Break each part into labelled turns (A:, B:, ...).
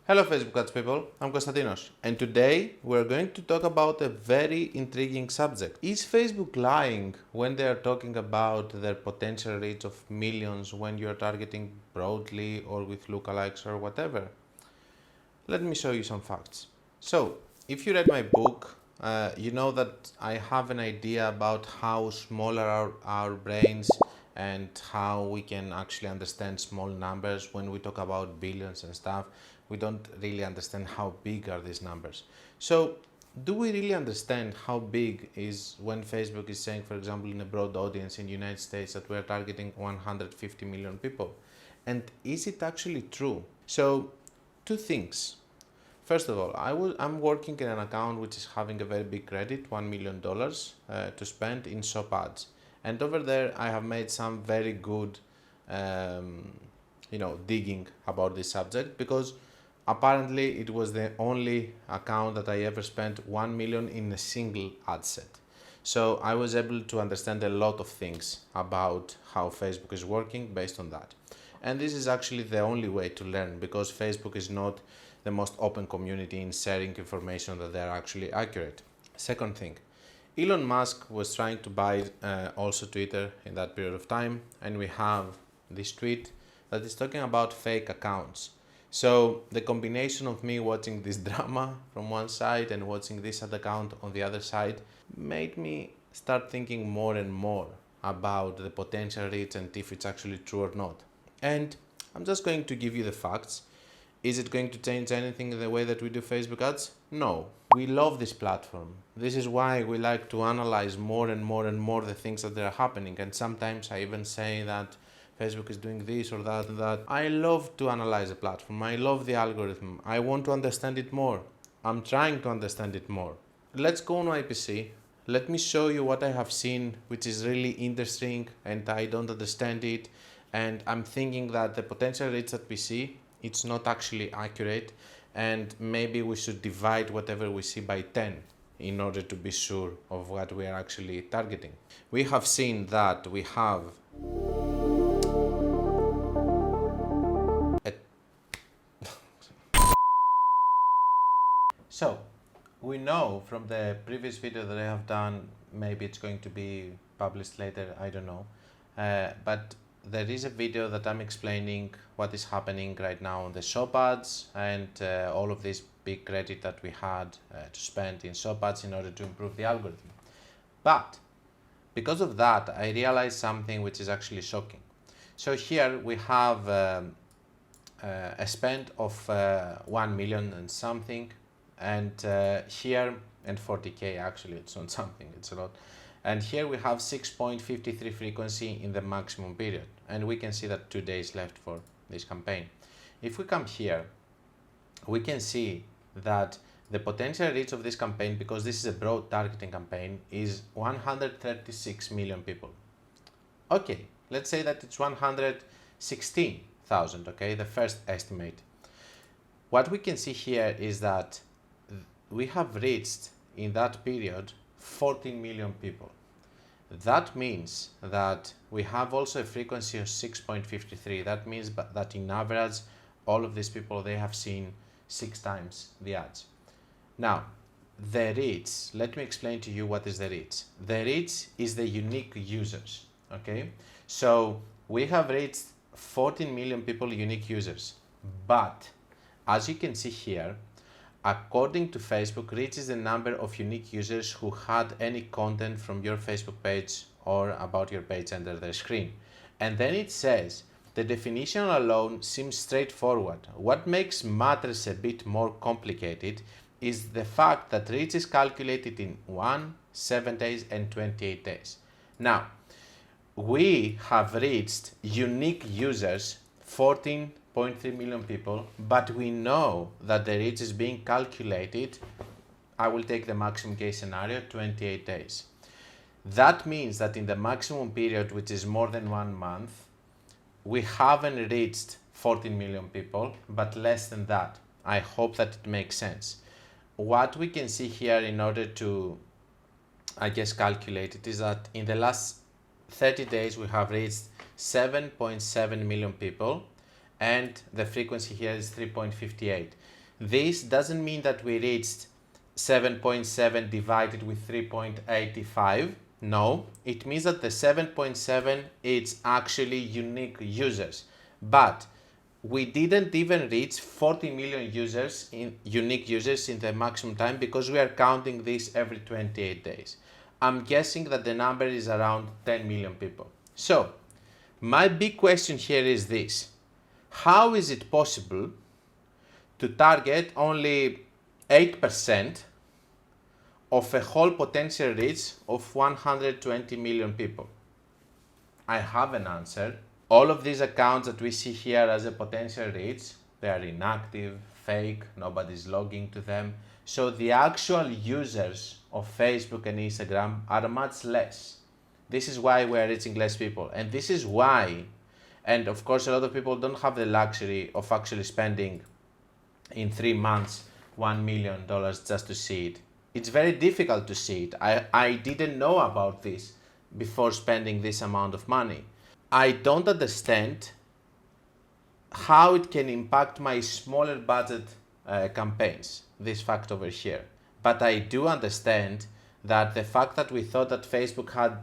A: Hello Facebook ads people, I'm Konstantinos, and today we're going to talk about a very intriguing subject. Is Facebook lying when they are talking about their potential reach of millions when you're targeting broadly or with lookalikes or whatever? Let me show you some facts. So, if you read my book, you know that I have an idea about how small are our brains and how we can actually understand small numbers. When we talk about billions and stuff, we don't really understand how big are these numbers. So, do we really understand how big is when Facebook is saying, for example, in a broad audience in the United States that we're targeting 150 million people? And is it actually true? So, two things. First of all, I'm working in an account which is having a very big credit, $1 million to spend in shop ads. And over there, I have made some very good, digging about this subject because apparently it was the only account that I ever spent 1 million in a single ad set. So I was able to understand a lot of things about how Facebook is working based on that. And this is actually the only way to learn because Facebook is not the most open community in sharing information that they are actually accurate. Second thing, Elon Musk was trying to buy also Twitter in that period of time, and we have this tweet that is talking about fake accounts. So the combination of me watching this drama from one side and watching this ad account on the other side made me start thinking more and more about the potential reach and if it's actually true or not. And I'm just going to give you the facts. Is it going to change anything in the way that we do Facebook ads? No. We love this platform. This is why we like to analyze more and more and more the things that are happening. And sometimes I even say that Facebook is doing this or that and that. I love to analyze the platform. I love the algorithm. I want to understand it more. I'm trying to understand it more. Let's go on IPC. Let me show you what I have seen, which is really interesting and I don't understand it. And I'm thinking that the potential reach that we see, it's not actually accurate, and maybe we should divide whatever we see by 10 in order to be sure of what we are actually targeting. We have seen that we have a so we know from the previous video that I have done, maybe it's going to be published later, I don't know, but there is a video that I'm explaining what is happening right now on the shop ads and all of this big credit that we had to spend in shop ads in order to improve the algorithm. But because of that, I realized something which is actually shocking. So here we have a spend of 1 million and something, and here, and 40k actually, it's not something, it's a lot. And here we have 6.53 frequency in the maximum period. And we can see that 2 days left for this campaign. If we come here, we can see that the potential reach of this campaign, because this is a broad targeting campaign, is 136 million people. Okay, let's say that it's 116,000, okay, the first estimate. What we can see here is that we have reached in that period 14 million people. That means that we have also a frequency of 6.53. That means that in average, all of these people, they have seen 6 times the ads. Now, the reach, let me explain to you what is the reach. The reach is the unique users, okay? So we have reached 14 million people unique users, but as you can see here, according to Facebook, reach is the number of unique users who had any content from your Facebook page or about your page under their screen. And then it says, the definition alone seems straightforward. What makes matters a bit more complicated is the fact that reach is calculated in 1, 7 days and 28 days. Now, we have reached unique users 14.3 million people, but we know that the reach is being calculated, I will take the maximum case scenario, 28 days. That means that in the maximum period, which is more than 1 month, we haven't reached 14 million people, but less than that. I hope that it makes sense. What we can see here in order to, calculate it is that in the last 30 days, we have reached 7.7 million people, and the frequency here is 3.58. This doesn't mean that we reached 7.7 divided with 3.85. No, it means that the 7.7 is actually unique users. But we didn't even reach 40 million unique users in the maximum time because we are counting this every 28 days. I'm guessing that the number is around 10 million people. So, my big question here is this. How is it possible to target only 8% of a whole potential reach of 120 million people? I have an answer. All of these accounts that we see here as a potential reach, they are inactive, fake, nobody's logging to them. So the actual users of Facebook and Instagram are much less. This is why we are reaching less people. And this is why, and of course a lot of people don't have the luxury of actually spending in 3 months $1 million just to see it. It's very difficult to see it. I didn't know about this before spending this amount of money. I don't understand how it can impact my smaller budget campaigns, this fact over here. But I do understand that the fact that we thought that Facebook had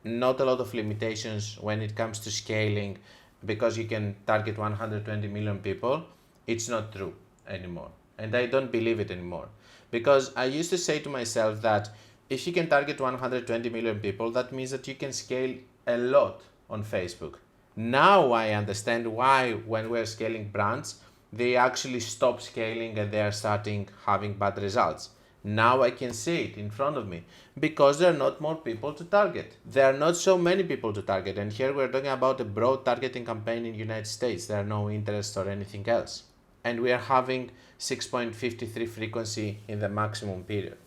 A: not a lot of limitations when it comes to scaling because you can target 120 million people, it's not true anymore. And I don't believe it anymore. Because I used to say to myself that if you can target 120 million people, that means that you can scale a lot on Facebook. Now I understand why when we're scaling brands, they actually stop scaling and they are starting having bad results. Now I can see it in front of me because there are not more people to target. There are not so many people to target. And here we're talking about a broad targeting campaign in the United States. There are no interests or anything else. And we are having 6.53 frequency in the maximum period.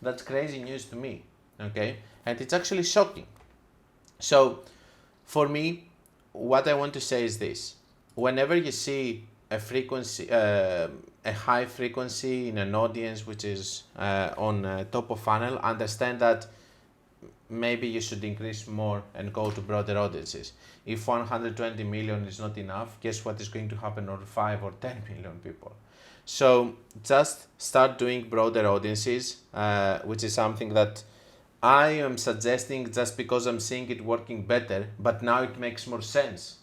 A: That's crazy news to me, okay? And it's actually shocking. So for me, what I want to say is this. Whenever you see a frequency, a high frequency in an audience which is on top of funnel, understand that maybe you should increase more and go to broader audiences. If 120 million is not enough, guess what is going to happen on 5 or 10 million people? So just start doing broader audiences, which is something that I am suggesting just because I'm seeing it working better, but now it makes more sense.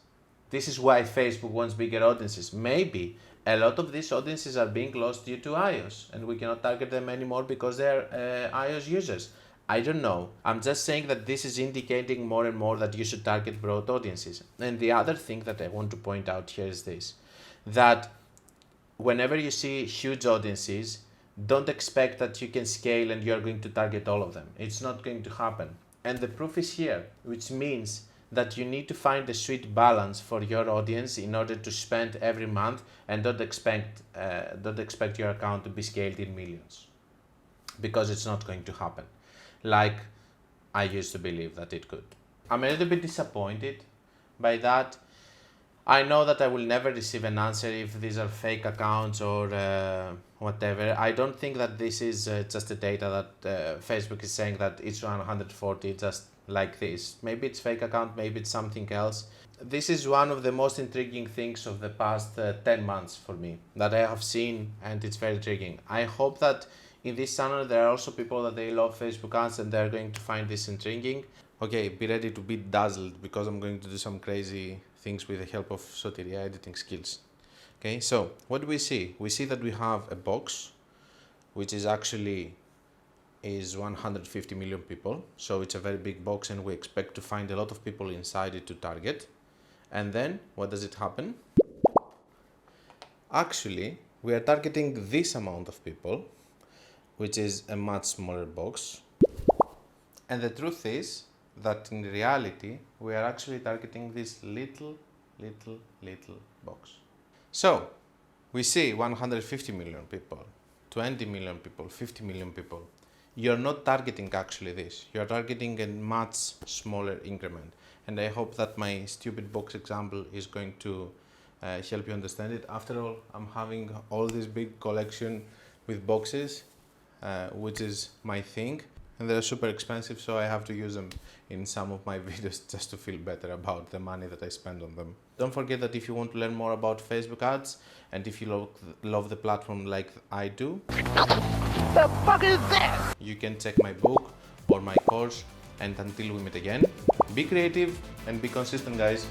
A: This is why Facebook wants bigger audiences. Maybe a lot of these audiences are being lost due to iOS and we cannot target them anymore because they're iOS users. I don't know. I'm just saying that this is indicating more and more that you should target broad audiences. And the other thing that I want to point out here is this, that whenever you see huge audiences, don't expect that you can scale and you're going to target all of them. It's not going to happen. And the proof is here, which means that you need to find a sweet balance for your audience in order to spend every month and don't expect your account to be scaled in millions, because it's not going to happen like I used to believe that it could. I'm a little bit disappointed by that. I know that I will never receive an answer if these are fake accounts or whatever. I don't think that this is just the data that Facebook is saying that it's 140 just like this. Maybe it's fake account, maybe it's something else. This is one of the most intriguing things of the past 10 months for me that I have seen, and it's very intriguing. I hope that in this channel there are also people that they love Facebook ads and they're going to find this intriguing. Okay, be ready to be dazzled because I'm going to do some crazy things with the help of Soteria editing skills. Okay, so what do we see? We see that we have a box which is actually 150 million people. So it's a very big box and we expect to find a lot of people inside it to target. And then what does it happen? Actually, we are targeting this amount of people, which is a much smaller box. And the truth is that in reality, we are actually targeting this little box. So we see 150 million people, 20 million people, 50 million people. You're not targeting actually this. You're targeting a much smaller increment. And I hope that my stupid box example is going to help you understand it. After all, I'm having all this big collection with boxes, which is my thing. and they're super expensive, so I have to use them in some of my videos just to feel better about the money that I spend on them. Don't forget that if you want to learn more about Facebook ads, and if you love the platform like I do,
B: The fuck is this?
A: you can check my book or my course. And until we meet again, be creative and be consistent, guys.